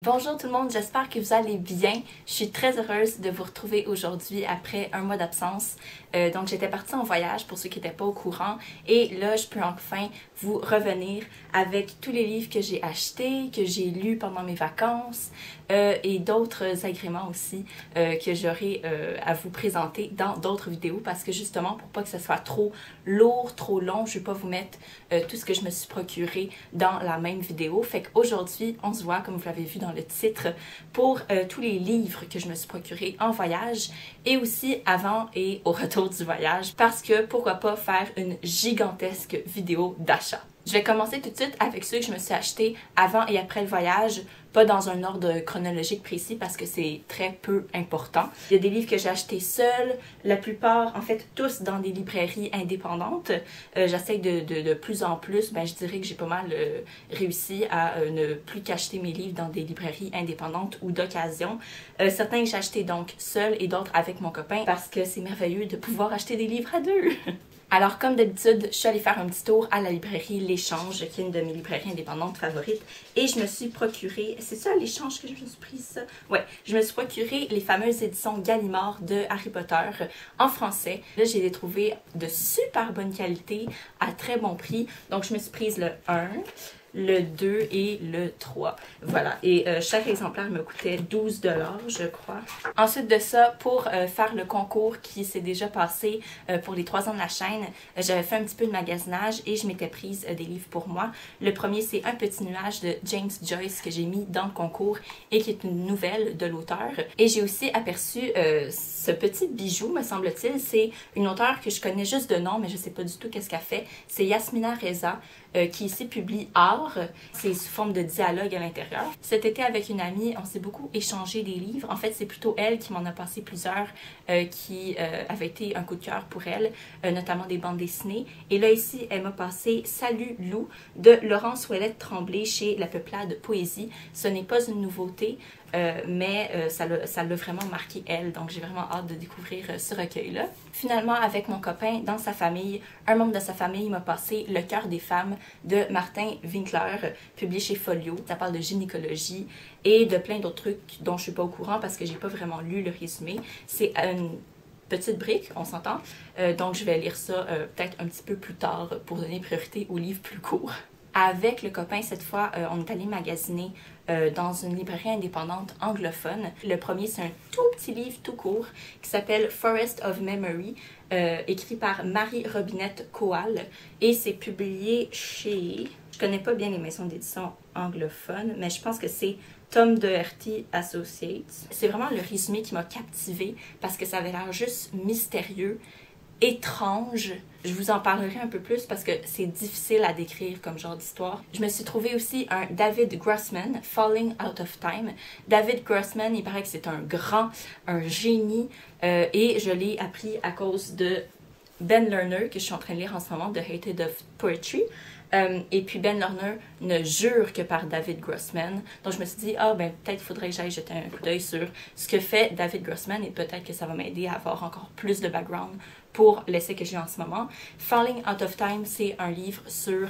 Bonjour tout le monde, j'espère que vous allez bien. Je suis très heureuse de vous retrouver aujourd'hui après un mois d'absence. Donc j'étais partie en voyage pour ceux qui n'étaient pas au courant et là je peux enfin vous revenir avec tous les livres que j'ai achetés, que j'ai lus pendant mes vacances et d'autres agréments aussi que j'aurai à vous présenter dans d'autres vidéos parce que justement pour pas que ce soit trop lourd, trop long, je vais pas vous mettre tout ce que je me suis procuré dans la même vidéo. Fait qu'aujourd'hui on se voit comme vous l'avez vu dans le titre pour tous les livres que je me suis procurés en voyage et aussi avant et au retour du voyage parce que pourquoi pas faire une gigantesque vidéo d'achat. Je vais commencer tout de suite avec ceux que je me suis achetés avant et après le voyage, pas dans un ordre chronologique précis parce que c'est très peu important. Il y a des livres que j'ai achetés seuls, la plupart, en fait tous dans des librairies indépendantes. J'essaie de plus en plus, je dirais que j'ai pas mal réussi à ne plus qu'acheter mes livres dans des librairies indépendantes ou d'occasion. Certains que j'ai achetés donc seuls et d'autres avec mon copain parce que c'est merveilleux de pouvoir acheter des livres à deux. Alors, comme d'habitude, je suis allée faire un petit tour à la librairie L'Échange, qui est une de mes librairies indépendantes favorites. Et je me suis procuré... C'est ça, L'Échange, que je me suis pris ça? Ouais, je me suis procuré les fameuses éditions Gallimard de Harry Potter en français. Là, j'ai les trouvées de super bonne qualité, à très bon prix. Donc, je me suis prise le 1... le 2 et le 3. Voilà. Et chaque exemplaire me coûtait 12 $, je crois. Ensuite de ça, pour faire le concours qui s'est déjà passé pour les 3 ans de la chaîne, j'avais fait un petit peu de magasinage et je m'étais prise des livres pour moi. Le premier, c'est Un petit nuage de James Joyce que j'ai mis dans le concours et qui est une nouvelle de l'auteur. Et j'ai aussi aperçu ce petit bijou, me semble-t-il. C'est une auteure que je connais juste de nom, mais je sais pas du tout qu'est-ce qu'elle fait. C'est Yasmina Reza, qui ici publie Art. C'est sous forme de dialogue à l'intérieur. Cet été, avec une amie, on s'est beaucoup échangé des livres. En fait, c'est plutôt elle qui m'en a passé plusieurs qui avaient été un coup de cœur pour elle, notamment des bandes dessinées. Et là, ici, elle m'a passé Salut Lou de Laurence Ouellette Tremblay chez La Peuplade Poésie. Ce n'est pas une nouveauté, mais ça l'a vraiment marqué elle, donc j'ai vraiment hâte de découvrir ce recueil-là. Finalement, avec mon copain, dans sa famille, un membre de sa famille m'a passé Le cœur des femmes de Martin Winkler, publié chez Folio. Ça parle de gynécologie et de plein d'autres trucs dont je suis pas au courant parce que j'ai pas vraiment lu le résumé. C'est une petite brique, on s'entend, donc je vais lire ça peut-être un petit peu plus tard pour donner priorité aux livres plus courts. Avec le copain, cette fois, on est allé magasiner dans une librairie indépendante anglophone. Le premier, c'est un tout petit livre tout court qui s'appelle Forest of Memory, écrit par Marie Robinette Coal et c'est publié chez... Je connais pas bien les maisons d'édition anglophones, mais je pense que c'est Tom Doherty Associates. C'est vraiment le résumé qui m'a captivée parce que ça avait l'air juste mystérieux, étrange. Je vous en parlerai un peu plus parce que c'est difficile à décrire comme genre d'histoire. Je me suis trouvé aussi un David Grossman, Falling Out of Time. David Grossman, il paraît que c'est un génie et je l'ai appris à cause de Ben Lerner que je suis en train de lire en ce moment, The Hated of Poetry. Et puis Ben Lerner ne jure que par David Grossman. Donc je me suis dit, peut-être qu'il faudrait que j'aille jeter un coup d'œil sur ce que fait David Grossman et peut-être que ça va m'aider à avoir encore plus de background pour l'essai que j'ai en ce moment. Falling Out of Time, c'est un livre sur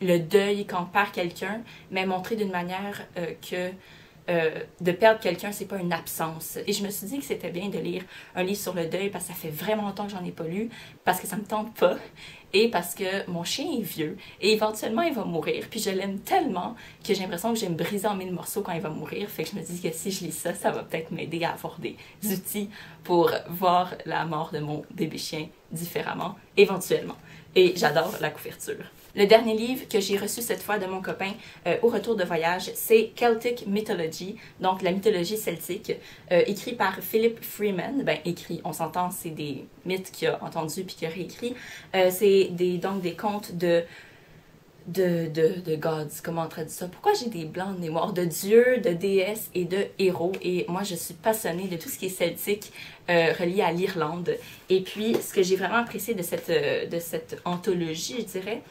le deuil quand on perd quelqu'un, mais montré d'une manière que de perdre quelqu'un, c'est pas une absence. Et je me suis dit que c'était bien de lire un livre sur le deuil parce que ça fait vraiment longtemps que j'en ai pas lu, parce que ça me tente pas et parce que mon chien est vieux et éventuellement il va mourir. Puis je l'aime tellement que j'ai l'impression que je vais me briser en mille morceaux quand il va mourir. Fait que je me dis que si je lis ça, ça va peut-être m'aider à avoir des outils pour voir la mort de mon bébé chien différemment, éventuellement. Et j'adore la couverture. Le dernier livre que j'ai reçu cette fois de mon copain au retour de voyage, c'est Celtic Mythology, donc la mythologie celtique, écrit par Philip Freeman. Écrit, on s'entend, c'est des mythes qu'il a entendus puis qu'il a réécrit. C'est donc des contes de gods, comment on traduit ça? Pourquoi j'ai des blancs de mémoire? De dieux, de déesses et de héros. Et moi, je suis passionnée de tout ce qui est celtique relié à l'Irlande. Et puis, ce que j'ai vraiment apprécié de cette anthologie, je dirais,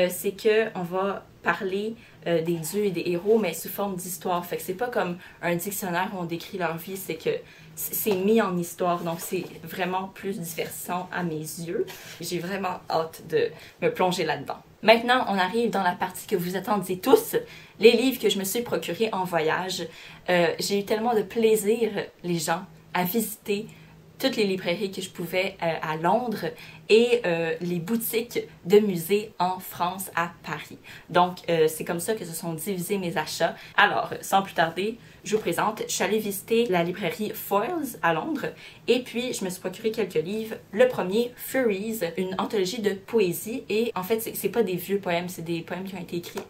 c'est qu'on va parler des dieux et des héros, mais sous forme d'histoire. Fait que c'est pas comme un dictionnaire où on décrit leur vie, c'est que c'est mis en histoire, donc c'est vraiment plus divertissant à mes yeux. J'ai vraiment hâte de me plonger là-dedans. Maintenant, on arrive dans la partie que vous attendiez tous, les livres que je me suis procurés en voyage. J'ai eu tellement de plaisir, les gens, à visiter toutes les librairies que je pouvais à Londres et les boutiques de musées en France, à Paris. Donc, c'est comme ça que se sont divisés mes achats. Alors, sans plus tarder, je vous présente. Je suis allée visiter la librairie Foyles à Londres et puis je me suis procuré quelques livres. Le premier, Furies, une anthologie de poésie et en fait, c'est pas des vieux poèmes, c'est des poèmes qui ont été écrits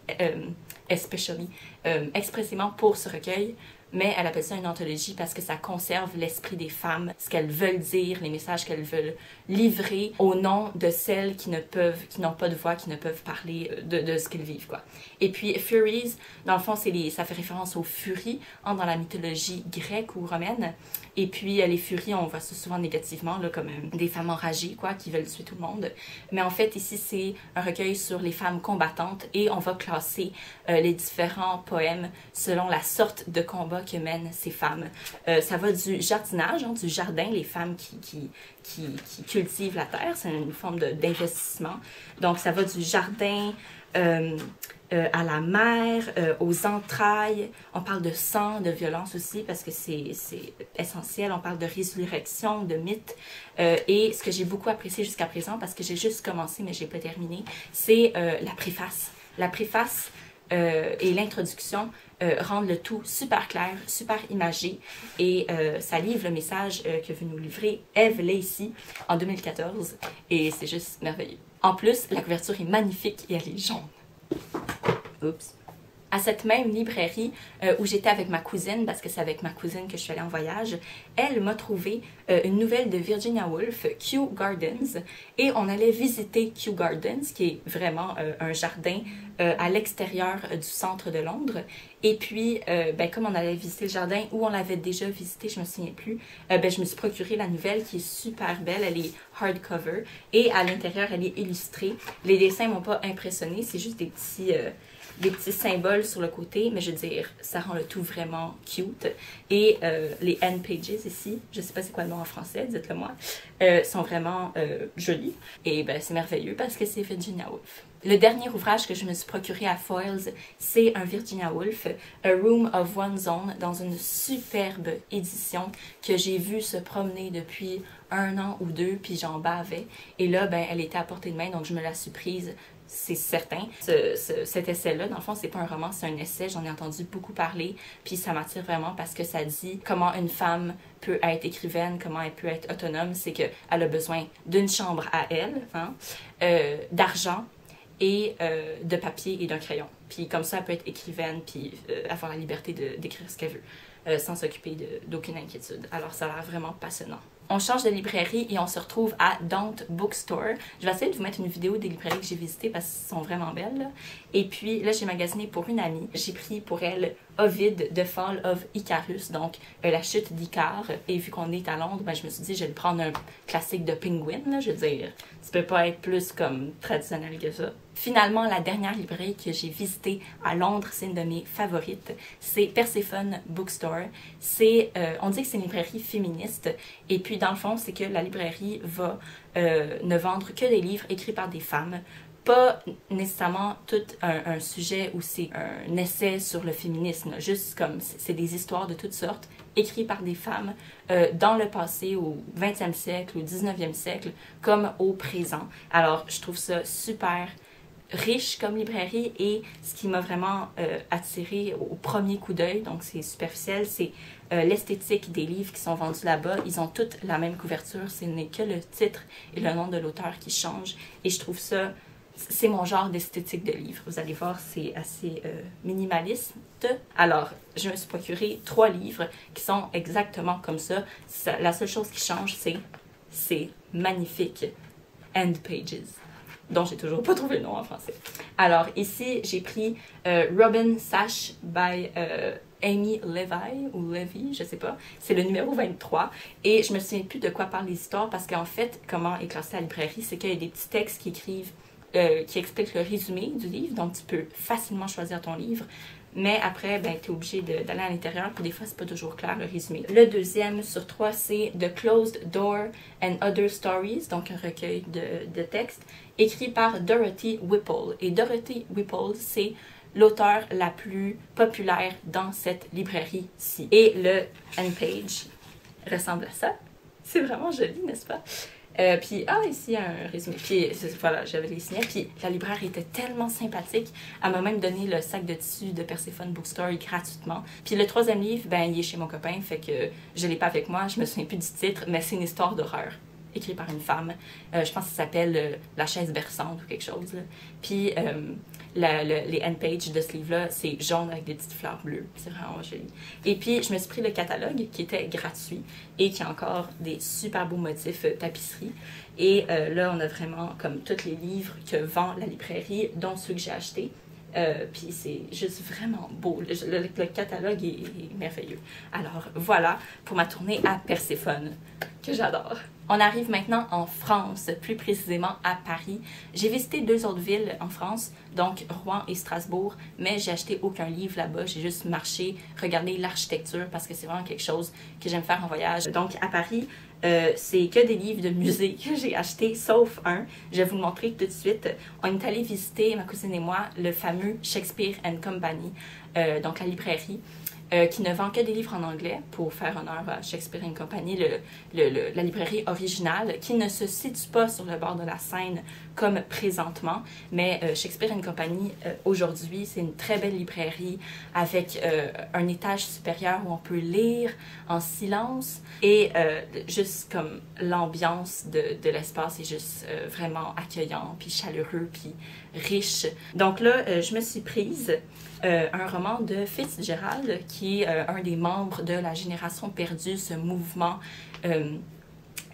expressément pour ce recueil. Mais elle appelle ça une anthologie parce que ça conserve l'esprit des femmes, ce qu'elles veulent dire, les messages qu'elles veulent livrer au nom de celles qui n'ont pas de voix, qui ne peuvent parler de ce qu'elles vivent, quoi. Et puis Furies, dans le fond, ça fait référence aux furies dans la mythologie grecque ou romaine. Et puis les furies, on voit ça souvent négativement, là, comme des femmes enragées, quoi, qui veulent tuer tout le monde. Mais en fait, ici, c'est un recueil sur les femmes combattantes et on va classer les différents poèmes selon la sorte de combat que mènent ces femmes. Ça va du jardinage, du jardin, les femmes qui cultivent la terre, c'est une forme d'investissement. Donc, ça va du jardin à la mer, aux entrailles. On parle de sang, de violence aussi, parce que c'est essentiel. On parle de résurrection, de mythe. Et ce que j'ai beaucoup apprécié jusqu'à présent, parce que j'ai juste commencé, mais j'ai pas terminé, c'est la préface. La préface et l'introduction rendent le tout super clair, super imagé et ça livre le message que veut nous livrer Eve Lacey en 2014 et c'est juste merveilleux. En plus, la couverture est magnifique et elle est jaune. Oups. À cette même librairie où j'étais avec ma cousine, parce que c'est avec ma cousine que je suis allée en voyage, elle m'a trouvé une nouvelle de Virginia Woolf, Kew Gardens, et on allait visiter Kew Gardens, qui est vraiment un jardin à l'extérieur du centre de Londres. Et puis, comme on allait visiter le jardin, où on l'avait déjà visité, je me souviens plus, je me suis procuré la nouvelle qui est super belle, elle est hardcover, et à l'intérieur, elle est illustrée. Les dessins m'ont pas impressionné, c'est juste des petits symboles sur le côté, mais je veux dire, ça rend le tout vraiment cute. Et les end pages ici, je sais pas c'est quoi le nom en français, dites-le moi, sont vraiment jolis. Et c'est merveilleux parce que c'est Virginia Woolf. Le dernier ouvrage que je me suis procuré à Foyles, c'est un Virginia Woolf, A Room of One's Own, dans une superbe édition que j'ai vue se promener depuis 1 an ou 2, puis j'en bavais. Et là, elle était à portée de main, donc je me la suis prise. C'est certain. Cet essai-là, dans le fond, c'est pas un roman, c'est un essai. J'en ai entendu beaucoup parler, puis ça m'attire vraiment parce que ça dit comment une femme peut être écrivaine, comment elle peut être autonome. C'est qu'elle a besoin d'une chambre à elle, d'argent et de papier et d'un crayon. Puis comme ça, elle peut être écrivaine, puis avoir la liberté d'écrire ce qu'elle veut, sans s'occuper d'aucune inquiétude. Alors, ça a l'air vraiment passionnant. On change de librairie et on se retrouve à Don't Bookstore. Je vais essayer de vous mettre une vidéo des librairies que j'ai visitées parce qu'elles sont vraiment belles, là. Et puis là, j'ai magasiné pour une amie. J'ai pris pour elle Ovid, The Fall of Icarus, donc la chute d'Icare. Et vu qu'on est à Londres, je me suis dit, je vais prendre un classique de Penguin, là, je veux dire. Ça peut pas être plus comme traditionnel que ça. Finalement, la dernière librairie que j'ai visitée à Londres, c'est une de mes favorites. C'est Persephone Bookstore. On dit que c'est une librairie féministe. Et puis, dans le fond, c'est que la librairie va ne vendre que des livres écrits par des femmes. Pas nécessairement tout un sujet où c'est un essai sur le féminisme. Juste comme c'est des histoires de toutes sortes, écrites par des femmes dans le passé, au 20e siècle, au 19e siècle, comme au présent. Alors, je trouve ça super riche comme librairie et ce qui m'a vraiment attirée au premier coup d'œil, donc c'est superficiel, c'est l'esthétique des livres qui sont vendus là-bas. Ils ont toutes la même couverture, ce n'est que le titre et le nom de l'auteur qui changent et je trouve ça, c'est mon genre d'esthétique de livre. Vous allez voir, c'est assez minimaliste. Alors, je me suis procuré 3 livres qui sont exactement comme ça. La seule chose qui change, c'est magnifique End Pages, dont j'ai toujours pas trouvé le nom en français. Alors, ici, j'ai pris Robin Sash by Amy Levy, ou Levy, je sais pas. C'est le numéro 23. Et je me souviens plus de quoi parlent les histoires, parce qu'en fait, comment est classé à la librairie, c'est qu'il y a des petits textes qui expliquent le résumé du livre, donc tu peux facilement choisir ton livre. mais après, ben, tu es obligé d'aller à l'intérieur, puis des fois, c'est pas toujours clair le résumé. Le deuxième sur 3, c'est The Closed Door and Other Stories, donc un recueil de textes, écrit par Dorothy Whipple. Et Dorothy Whipple, c'est l'auteure la plus populaire dans cette librairie-ci. Et le N-Page ressemble à ça. C'est vraiment joli, n'est-ce pas? Puis, ici, un résumé. Puis, voilà, j'avais les signets. Puis, la libraire était tellement sympathique. Elle m'a même donné le sac de tissu de Persephone Bookstore gratuitement. Puis, le troisième livre, ben, il est chez mon copain, fait que je l'ai pas avec moi. Je me souviens plus du titre, mais c'est une histoire d'horreur écrite par une femme. Je pense que ça s'appelle La chaise berçante ou quelque chose. Là. Puis, les end-pages de ce livre-là, c'est jaune avec des petites fleurs bleues. C'est vraiment joli. Et puis, je me suis pris le catalogue qui était gratuit et qui a encore des super beaux motifs tapisserie. Et là, on a vraiment comme tous les livres que vend la librairie, dont ceux que j'ai achetés. Puis c'est juste vraiment beau. Le catalogue est merveilleux. Alors voilà pour ma tournée à Perséphone, que j'adore. On arrive maintenant en France, plus précisément à Paris. J'ai visité 2 autres villes en France, donc Rouen et Strasbourg, mais j'ai acheté aucun livre là-bas. J'ai juste marché, regardé l'architecture parce que c'est vraiment quelque chose que j'aime faire en voyage. Donc à Paris, c'est que des livres de musée que j'ai achetés, sauf un. Je vais vous le montrer tout de suite. On est allé visiter, ma cousine et moi, le fameux Shakespeare and Company, donc la librairie, qui ne vend que des livres en anglais pour faire honneur à Shakespeare and Company, la librairie originale, qui ne se situe pas sur le bord de la Seine comme présentement, mais Shakespeare and Company, aujourd'hui, c'est une très belle librairie avec un étage supérieur où on peut lire en silence et juste comme l'ambiance de l'espace est juste vraiment accueillant, puis chaleureux, puis riche. Donc là, je me suis prise un roman de Fitzgerald, qui est un des membres de la Génération perdue, ce mouvement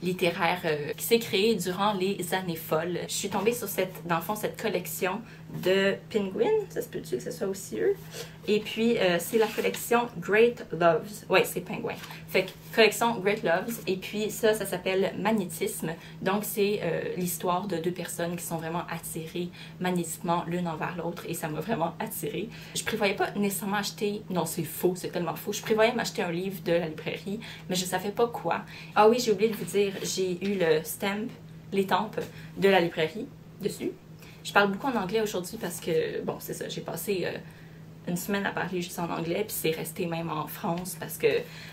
littéraire qui s'est créé durant les années folles. Je suis tombée sur dans le fond, cette collection de Penguin, ça se peut-tu que ce soit aussi eux? Et puis, c'est la collection Great Loves. Ouais, c'est Penguin. Fait que, collection Great Loves, et puis ça s'appelle Magnétisme. Donc, c'est l'histoire de 2 personnes qui sont vraiment attirées magnétiquement l'une envers l'autre, et ça m'a vraiment attirée. Je prévoyais pas nécessairement acheter... Non, c'est faux, c'est tellement faux. Je prévoyais m'acheter un livre de la librairie, mais je savais pas quoi. Ah oui, j'ai oublié de vous dire, j'ai eu le stamp, l'étampe de la librairie dessus. Je parle beaucoup en anglais aujourd'hui parce que, bon, c'est ça, j'ai passé une semaine à parler juste en anglais, puis c'est resté même en France parce que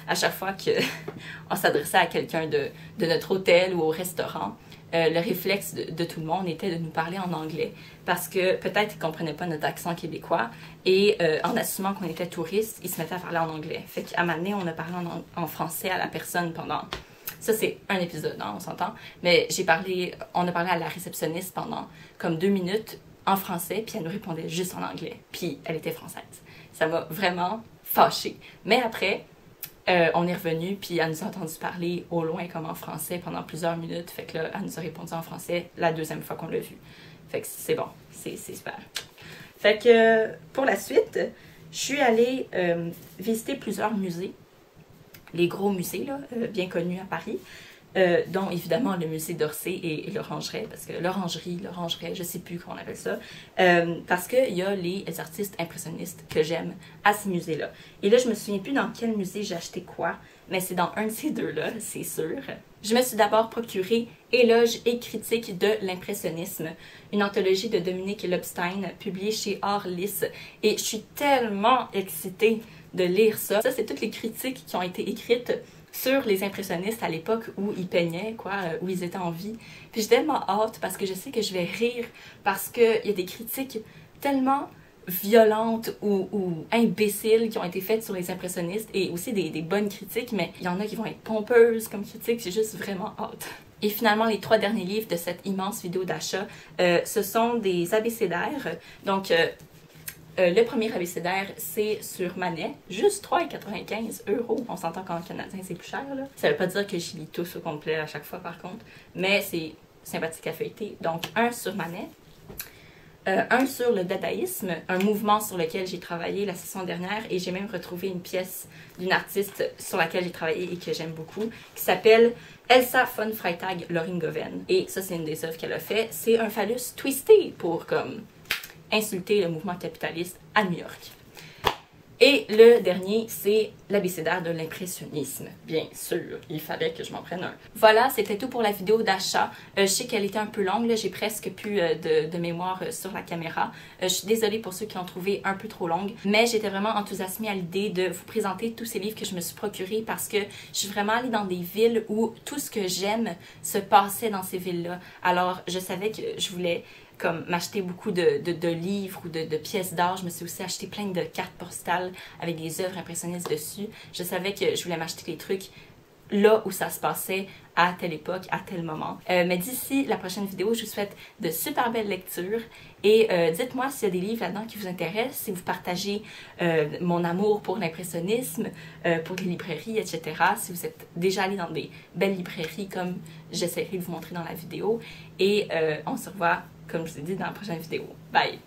à chaque fois qu'on s'adressait à quelqu'un de notre hôtel ou au restaurant, le réflexe de tout le monde était de nous parler en anglais parce que peut-être ils ne comprenaient pas notre accent québécois et en assumant qu'on était touriste, ils se mettaient à parler en anglais. Fait qu'à un moment donné, on a parlé en français à la personne pendant... Ça, c'est un épisode, hein, on s'entend. Mais on a parlé à la réceptionniste pendant comme 2 minutes en français, puis elle nous répondait juste en anglais. Puis elle était française. Ça m'a vraiment fâchée. Mais après, on est revenu, puis elle nous a entendu parler au loin comme en français pendant plusieurs minutes. Fait que là, elle nous a répondu en français la 2e fois qu'on l'a vu. Fait que c'est bon, c'est super. Fait que pour la suite, je suis allée visiter plusieurs musées. Les gros musées là, bien connus à Paris, dont évidemment le musée d'Orsay et l'Orangerie, parce que l'Orangerie, je sais plus comment on appelle ça, parce qu'il y a les artistes impressionnistes que j'aime à ces musées-là. Et là, je me souviens plus dans quel musée j'ai acheté quoi, mais c'est dans un de ces 2-là, c'est sûr. Je me suis d'abord procuré Éloge et critique de l'impressionnisme, une anthologie de Dominique Lobstein, publiée chez Orlis, et je suis tellement excitée de lire ça. Ça, c'est toutes les critiques qui ont été écrites sur les impressionnistes à l'époque où ils peignaient, où ils étaient en vie. Puis j'ai tellement hâte parce que je sais que je vais rire parce qu'il y a des critiques tellement violentes ou imbéciles qui ont été faites sur les impressionnistes et aussi des bonnes critiques, mais il y en a qui vont être pompeuses comme critiques, j'ai juste vraiment hâte. Et finalement, les 3 derniers livres de cette immense vidéo d'achat, ce sont des abécédaires. Donc, le premier abécédaire, c'est sur Manet, juste 3,95 €. On s'entend qu'en canadien, c'est plus cher, là. Ça veut pas dire que je lis tous au complet à chaque fois, par contre, mais c'est sympathique à feuilleter. Donc, un sur Manet, un sur le dadaïsme, un mouvement sur lequel j'ai travaillé la session dernière, et j'ai même retrouvé une pièce d'une artiste sur laquelle j'ai travaillé et que j'aime beaucoup, qui s'appelle Elsa von Freytag-Loringoven. Et ça, c'est une des œuvres qu'elle a fait. C'est un phallus twisté pour, comme, insulter le mouvement capitaliste à New York. Et le dernier, c'est l'abécédaire de l'impressionnisme. Bien sûr, il fallait que je m'en prenne un. Voilà, c'était tout pour la vidéo d'achat. Je sais qu'elle était un peu longue, j'ai presque plus de mémoire sur la caméra. Je suis désolée pour ceux qui l'ont trouvée un peu trop longue, mais j'étais vraiment enthousiasmée à l'idée de vous présenter tous ces livres que je me suis procurés parce que je suis vraiment allée dans des villes où tout ce que j'aime se passait dans ces villes-là. Alors, je savais que je voulais comme m'acheter beaucoup de livres ou de pièces d'art. Je me suis aussi acheté plein de cartes postales avec des œuvres impressionnistes dessus. Je savais que je voulais m'acheter des trucs là où ça se passait à telle époque, à tel moment. Mais d'ici la prochaine vidéo, je vous souhaite de super belles lectures et dites-moi s'il y a des livres là-dedans qui vous intéressent, si vous partagez mon amour pour l'impressionnisme, pour les librairies, etc. Si vous êtes déjà allé dans des belles librairies comme j'essaierai de vous montrer dans la vidéo. Et on se revoit, comme je vous ai dit, dans la prochaine vidéo. Bye!